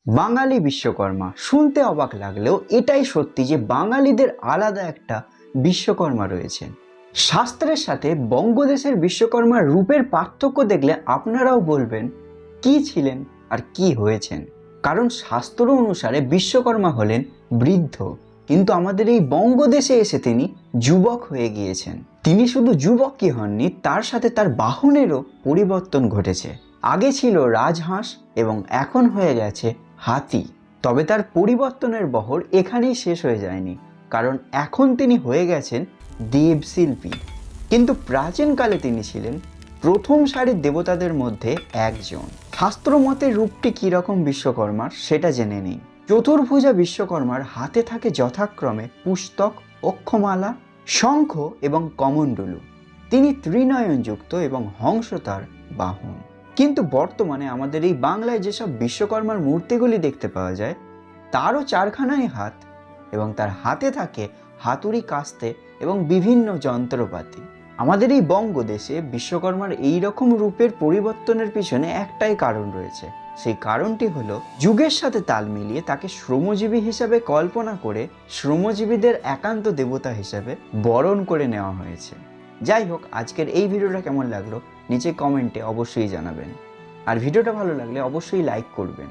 বাঙালি বিশ্বকর্মা শুনতে অবাক লাগলেও এটাই সত্যি যে বাঙালিদের আলাদা একটা বিশ্বকর্মা রয়েছে। শাস্ত্রের সাথে বঙ্গদেশের বিশ্বকর্মার রূপের পার্থক্য দেখলে আপনারাও বলবেন কি ছিলেন আর কি হয়েছেন। কারণ শাস্ত্র অনুসারে বিশ্বকর্মা হলেন বৃদ্ধ, কিন্তু আমাদের এই বঙ্গদেশে এসে তিনি যুবক হয়ে গিয়েছেন। তিনি শুধু যুবকই হননি, তার সাথে তার বাহনেরও পরিবর্তন ঘটেছে। আগে ছিল রাজহাঁস এবং এখন হয়ে গেছে হাতি। তবে তার পরিবর্তনের বহর এখানেই শেষ হয়ে যায়নি, কারণ এখন তিনি হয়ে গেছেন দেবশিল্পী। কিন্তু প্রাচীনকালে তিনি ছিলেন প্রথম সারির দেবতাদের মধ্যে একজন। শাস্ত্রমতে রূপটি কীরকম বিশ্বকর্মার সেটা জেনে নিই। চতুর্ভুজা বিশ্বকর্মার হাতে থাকে যথাক্রমে পুস্তক, অক্ষমালা, শঙ্খ এবং কমণ্ডলু। তিনি ত্রিনয়নযুক্ত এবং হংস তার বাহন। কিন্তু বর্তমানে আমাদের এই বাংলায় যেসব বিশ্বকর্মার মূর্তিগুলি দেখতে পাওয়া যায় তারও চারখানাই হাত, এবং তার হাতে থাকে হাতুড়ি, কাস্তে এবং বিভিন্ন যন্ত্রপাতি। আমাদের এই বঙ্গদেশে বিশ্বকর্মার এই রকম রূপের পরিবর্তনের পিছনে একটাই কারণ রয়েছে। সেই কারণটি হলো যুগের সাথে তাল মিলিয়ে তাকে শ্রমজীবী হিসাবে কল্পনা করে শ্রমজীবীদের একান্ত দেবতা হিসাবে বরণ করে নেওয়া হয়েছে। যাই হোক, আজকের এই ভিডিওটা কেমন লাগলো নিচে কমেন্টে অবশ্যই জানাবেন, আর ভিডিওটা ভালো লাগলে অবশ্যই লাইক করবেন।